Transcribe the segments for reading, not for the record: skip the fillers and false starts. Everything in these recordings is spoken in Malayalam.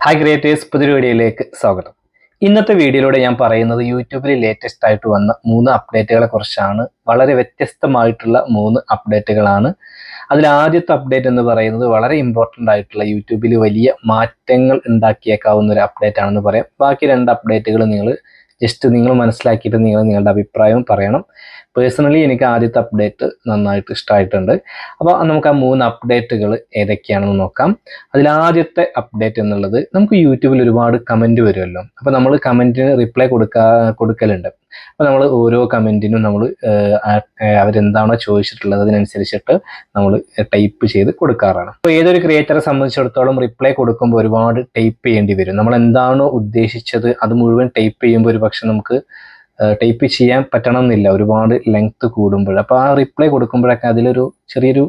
ഹായ് ക്രിയേറ്റേഴ്സ്, പുതിയൊരു വീഡിയോയിലേക്ക് സ്വാഗതം. ഇന്നത്തെ വീഡിയോയിലൂടെ ഞാൻ പറയുന്നത് യൂട്യൂബിൽ ലേറ്റസ്റ്റ് ആയിട്ട് വന്ന 3 അപ്ഡേറ്റുകളെ കുറിച്ചാണ്. വളരെ വ്യത്യസ്തമായിട്ടുള്ള 3 അപ്ഡേറ്റുകളാണ്. അതിൽ ആദ്യത്തെ അപ്ഡേറ്റ് എന്ന് പറയുന്നത് വളരെ ഇമ്പോർട്ടൻ്റ് ആയിട്ടുള്ള യൂട്യൂബിൽ വലിയ മാറ്റങ്ങൾ ഉണ്ടാക്കിയേക്കാവുന്ന ഒരു അപ്ഡേറ്റ് ആണെന്ന് പറയാം. ബാക്കി 2 അപ്ഡേറ്റുകൾ നിങ്ങൾ മനസ്സിലാക്കിയിട്ട് നിങ്ങളുടെ അഭിപ്രായവും പറയണം. പേഴ്സണലി എനിക്ക് ആദ്യത്തെ അപ്ഡേറ്റ് നന്നായിട്ട് ഇഷ്ടമായിട്ടുണ്ട്. അപ്പോൾ നമുക്ക് ആ 3 അപ്ഡേറ്റുകൾ ഏതൊക്കെയാണെന്ന് നോക്കാം. അതിൽ ആദ്യത്തെ അപ്ഡേറ്റ് എന്നുള്ളത്, നമുക്ക് യൂട്യൂബിൽ ഒരുപാട് കമൻറ്റ് വരുമല്ലോ. അപ്പോൾ നമ്മൾ കമൻറ്റിന് റിപ്ലൈ കൊടുക്കലുണ്ട്. അപ്പോൾ നമ്മൾ ഓരോ കമൻറ്റിനും നമ്മൾ അവരെന്താണോ ചോദിച്ചിട്ടുള്ളത് അതിനനുസരിച്ചിട്ട് നമ്മൾ ടൈപ്പ് ചെയ്ത് കൊടുക്കാറാണ്. അപ്പോൾ ഏതൊരു ക്രിയേറ്ററെ സംബന്ധിച്ചിടത്തോളം റിപ്ലൈ കൊടുക്കുമ്പോൾ ഒരുപാട് ടൈപ്പ് ചെയ്യേണ്ടി വരും. നമ്മൾ എന്താണോ ഉദ്ദേശിച്ചത് അത് മുഴുവൻ ടൈപ്പ് ചെയ്യുമ്പോൾ ഒരു പക്ഷെ നമുക്ക് ടൈപ്പ് ചെയ്യാൻ പറ്റണം എന്നില്ല, ഒരുപാട് ലെങ്ത് കൂടുമ്പോൾ. അപ്പോൾ ആ റിപ്ലൈ കൊടുക്കുമ്പോഴൊക്കെ അതിലൊരു ചെറിയൊരു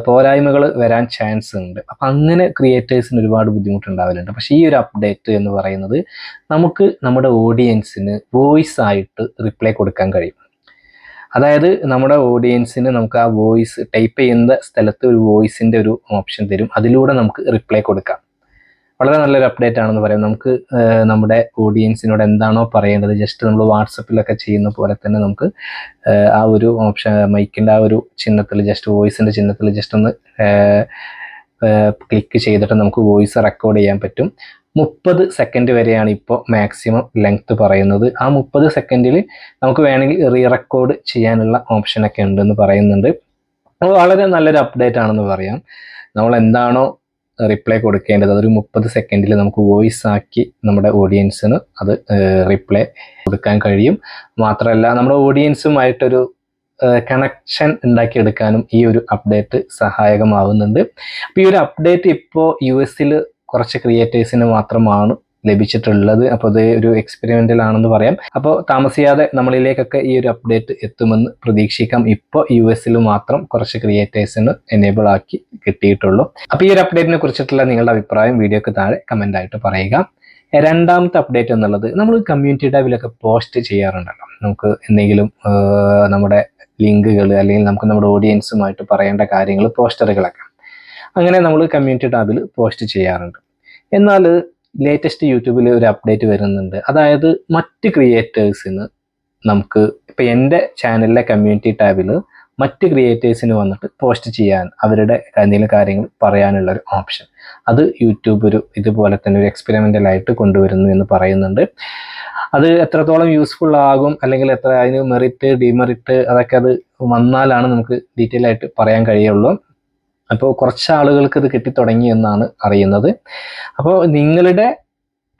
പോരായ്മകൾ വരാൻ ചാൻസ് ഉണ്ട്. അപ്പം അങ്ങനെ ക്രിയേറ്റേഴ്സിന് ഒരുപാട് ബുദ്ധിമുട്ടുണ്ടാവലുണ്ട്. പക്ഷേ ഈ ഒരു അപ്ഡേറ്റ് എന്ന് പറയുന്നത് നമുക്ക് നമ്മുടെ ഓഡിയൻസിന് വോയിസ് ആയിട്ട് റിപ്ലൈ കൊടുക്കാൻ കഴിയും. അതായത് നമ്മുടെ ഓഡിയൻസിന് നമുക്ക് ആ വോയിസ് ടൈപ്പ് ചെയ്യുന്ന സ്ഥലത്ത് ഒരു വോയിസിൻ്റെ ഒരു ഓപ്ഷൻ തരും. അതിലൂടെ നമുക്ക് റിപ്ലൈ കൊടുക്കാം. വളരെ നല്ലൊരു അപ്ഡേറ്റ് ആണെന്ന് പറയാം. നമുക്ക് നമ്മുടെ ഓഡിയൻസിനോട് എന്താണോ പറയേണ്ടത്, ജസ്റ്റ് നമ്മൾ വാട്സപ്പിലൊക്കെ ചെയ്യുന്ന പോലെ തന്നെ നമുക്ക് ആ ഒരു ഓപ്ഷൻ മൈക്കിൻ്റെ ആ ഒരു ചിഹ്നത്തിൽ, ജസ്റ്റ് വോയിസിൻ്റെ ചിഹ്നത്തിൽ ജസ്റ്റ് ഒന്ന് ക്ലിക്ക് ചെയ്തിട്ട് നമുക്ക് വോയിസ് റെക്കോർഡ് ചെയ്യാൻ പറ്റും. 30 സെക്കൻഡ് വരെയാണ് ഇപ്പോൾ മാക്സിമം ലെങ്ത് പറയുന്നത്. ആ 30 സെക്കൻഡിൽ നമുക്ക് വേണമെങ്കിൽ റീറെക്കോർഡ് ചെയ്യാനുള്ള ഓപ്ഷനൊക്കെ ഉണ്ടെന്ന് പറയുന്നുണ്ട്. അപ്പോൾ വളരെ നല്ലൊരു അപ്ഡേറ്റ് ആണെന്ന് പറയാം. നമ്മൾ എന്താണോ റിപ്ലൈ കൊടുക്കേണ്ടത് അതൊരു 30 സെക്കൻഡിൽ നമുക്ക് വോയിസ് ആക്കി നമ്മുടെ ഓഡിയൻസിന് അത് റിപ്ലൈ കൊടുക്കാൻ കഴിയും. മാത്രമല്ല നമ്മുടെ ഓഡിയൻസുമായിട്ടൊരു കണക്ഷൻ ഉണ്ടാക്കിയെടുക്കാനും ഈ ഒരു അപ്ഡേറ്റ് സഹായകമാവുന്നുണ്ട്. അപ്പോൾ ഈ ഒരു അപ്ഡേറ്റ് ഇപ്പോൾ US കുറച്ച് ക്രിയേറ്റേഴ്സിന് മാത്രമാണ് ലഭിച്ചിട്ടുള്ളത്. അപ്പോൾ അത് ഒരു എക്സ്പെരിമെൻ്റൽ ആണെന്ന് പറയാം. അപ്പോൾ താമസിയാതെ നമ്മളിലേക്കൊക്കെ ഈ ഒരു അപ്ഡേറ്റ് എത്തുമെന്ന് പ്രതീക്ഷിക്കാം. ഇപ്പോൾ US മാത്രം കുറച്ച് ക്രിയേറ്റേഴ്സിന് എനേബിൾ ആക്കി കിട്ടിയിട്ടുള്ളൂ. അപ്പോൾ ഈ ഒരു അപ്ഡേറ്റിനെ കുറിച്ചിട്ടുള്ള നിങ്ങളുടെ അഭിപ്രായം വീഡിയോക്ക് താഴെ കമൻ്റ് ആയിട്ട് പറയുക. രണ്ടാമത്തെ അപ്ഡേറ്റ് എന്നുള്ളത്, നമ്മൾ കമ്മ്യൂണിറ്റി ടാബിലൊക്കെ പോസ്റ്റ് ചെയ്യാറുണ്ടല്ലോ. നമുക്ക് എന്തെങ്കിലും നമ്മുടെ ലിങ്കുകൾ അല്ലെങ്കിൽ നമുക്ക് നമ്മുടെ ഓഡിയൻസുമായിട്ട് പറയേണ്ട കാര്യങ്ങൾ, പോസ്റ്ററുകളൊക്കെ അങ്ങനെ നമ്മൾ കമ്മ്യൂണിറ്റി ടാബിൽ പോസ്റ്റ് ചെയ്യാറുണ്ട്. എന്നാൽ ലേറ്റസ്റ്റ് യൂട്യൂബിൽ ഒരു അപ്ഡേറ്റ് വരുന്നുണ്ട്. അതായത് മറ്റ് ക്രിയേറ്റേഴ്സിന് നമുക്ക് ഇപ്പോൾ എൻ്റെ ചാനലിലെ കമ്മ്യൂണിറ്റി ടാബിൽ മറ്റ് ക്രിയേറ്റേഴ്സിന് വന്നിട്ട് പോസ്റ്റ് ചെയ്യാൻ, അവരുടെ എന്തെങ്കിലും കാര്യങ്ങൾ പറയാനുള്ള ഒരു ഓപ്ഷൻ, അത് യൂട്യൂബ് ഇതുപോലെ തന്നെ ഒരു എക്സ്പെരിമെൻ്റലായിട്ട് കൊണ്ടുവരുന്നു എന്ന് പറയുന്നുണ്ട്. അത് എത്രത്തോളം യൂസ്ഫുൾ ആകും അല്ലെങ്കിൽ അതിന് മെറിറ്റ് ഡിമെറിറ്റ് അതൊക്കെ അത് വന്നാലാണ് നമുക്ക് ഡീറ്റെയിൽ ആയിട്ട് പറയാൻ കഴിയുള്ളൂ. അപ്പോൾ കുറച്ച് ആളുകൾക്ക് ഇത് കിട്ടിത്തുടങ്ങി എന്നാണ് അറിയുന്നത്. അപ്പോൾ നിങ്ങളുടെ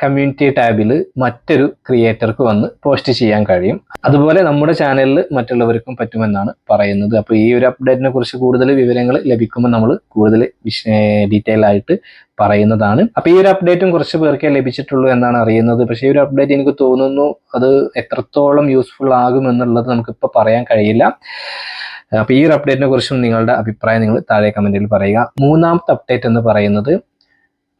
കമ്മ്യൂണിറ്റി ടാബിൽ മറ്റൊരു ക്രിയേറ്റർക്ക് വന്ന് പോസ്റ്റ് ചെയ്യാൻ കഴിയും. അതുപോലെ നമ്മുടെ ചാനലിൽ മറ്റുള്ളവർക്കും പറ്റുമെന്നാണ് പറയുന്നത്. അപ്പോൾ ഈ ഒരു അപ്ഡേറ്റിനെ കുറിച്ച് കൂടുതൽ വിവരങ്ങൾ ലഭിക്കുമ്പോൾ നമ്മൾ കൂടുതൽ ഡീറ്റെയിൽ ആയിട്ട് പറയുന്നതാണ്. അപ്പോൾ ഈ ഒരു അപ്ഡേറ്റും കുറച്ച് പേർക്കേ ലഭിച്ചിട്ടുള്ളൂ എന്നാണ് അറിയുന്നത്. പക്ഷേ ഈ ഒരു അപ്ഡേറ്റ് എനിക്ക് തോന്നുന്നു അത് എത്രത്തോളം യൂസ്ഫുൾ ആകുമെന്നുള്ളത് നമുക്കിപ്പോൾ പറയാൻ കഴിയില്ല. അപ്പോൾ ഈ ഒരു അപ്ഡേറ്റിനെ കുറിച്ചും നിങ്ങളുടെ അഭിപ്രായം നിങ്ങൾ താഴെ കമൻറ്റിൽ പറയുക. മൂന്നാമത്തെ അപ്ഡേറ്റ് എന്ന് പറയുന്നത്,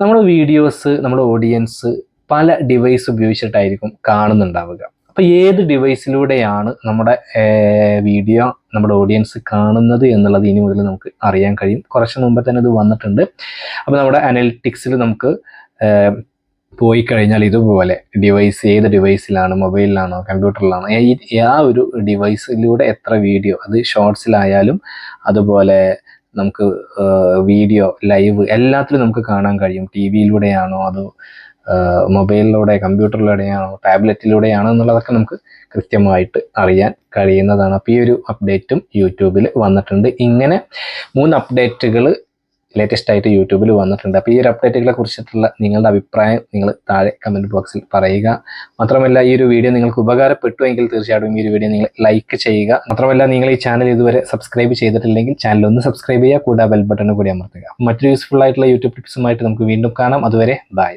നമ്മുടെ വീഡിയോസ് നമ്മുടെ ഓഡിയൻസ് പല ഡിവൈസ് ഉപയോഗിച്ചിട്ടായിരിക്കും കാണുന്നുണ്ടാവുക. അപ്പോൾ ഏത് ഡിവൈസിലൂടെയാണ് നമ്മുടെ വീഡിയോ നമ്മുടെ ഓഡിയൻസ് കാണുന്നത് എന്നുള്ളത് ഇനി മുതൽ നമുക്ക് അറിയാൻ കഴിയും. കുറച്ച് മുമ്പ് തന്നെ ഇത് വന്നിട്ടുണ്ട്. അപ്പോൾ നമ്മുടെ അനലിറ്റിക്സിൽ നമുക്ക് പോയി കഴിഞ്ഞാൽ ഇതുപോലെ ഡിവൈസ്, ഏത് ഡിവൈസിലാണ്, മൊബൈലിലാണോ കമ്പ്യൂട്ടറിലാണോ, ആ ഒരു ഡിവൈസിലൂടെ എത്ര വീഡിയോ, അത് ഷോർട്സിലായാലും അതുപോലെ നമുക്ക് വീഡിയോ ലൈവ് എല്ലാത്തിലും നമുക്ക് കാണാൻ കഴിയും. TV-യിലൂടെയാണോ അതോ മൊബൈലിലൂടെ, കമ്പ്യൂട്ടറിലൂടെയാണോ, ടാബ്ലറ്റിലൂടെയാണോ എന്നുള്ളതൊക്കെ നമുക്ക് കൃത്യമായിട്ട് അറിയാൻ കഴിയുന്നതാണ്. അപ്പോൾ ഈ ഒരു അപ്ഡേറ്റും യൂട്യൂബിൽ വന്നിട്ടുണ്ട്. ഇങ്ങനെ 3 അപ്ഡേറ്റുകൾ ലേറ്റസ്റ്റ് ആയിട്ട് യൂട്യൂബിൽ വന്നിട്ടുണ്ട്. അപ്പോൾ ഈ ഒരു അപ്ഡേറ്റുകളെ കുറിച്ചിട്ടുള്ള നിങ്ങളുടെ അഭിപ്രായം നിങ്ങൾ താഴെ കമൻറ്റ് ബോക്സിൽ പറയുക. മാത്രമല്ല ഈ ഒരു വീഡിയോ നിങ്ങൾക്ക് ഉപകാരപ്പെട്ടുവെങ്കിൽ തീർച്ചയായിട്ടും ഈ ഒരു വീഡിയോ നിങ്ങൾ ലൈക്ക് ചെയ്യുക. മാത്രമല്ല നിങ്ങൾ ഈ ചാനൽ ഇതുവരെ സബ്സ്ക്രൈബ് ചെയ്തിട്ടില്ലെങ്കിൽ ചാനൽ ഒന്ന് സബ്സ്ക്രൈബ് ചെയ്യുക, കൂടാതെ ബെൽ ബട്ടൺ കൂടി അമർത്തുക. മറ്റൊരു യൂസ്ഫുൾ ആയിട്ടുള്ള യൂട്യൂബ് ടിപ്സുമായിട്ട് നമുക്ക് വീണ്ടും കാണാം. അതുവരെ ബൈ.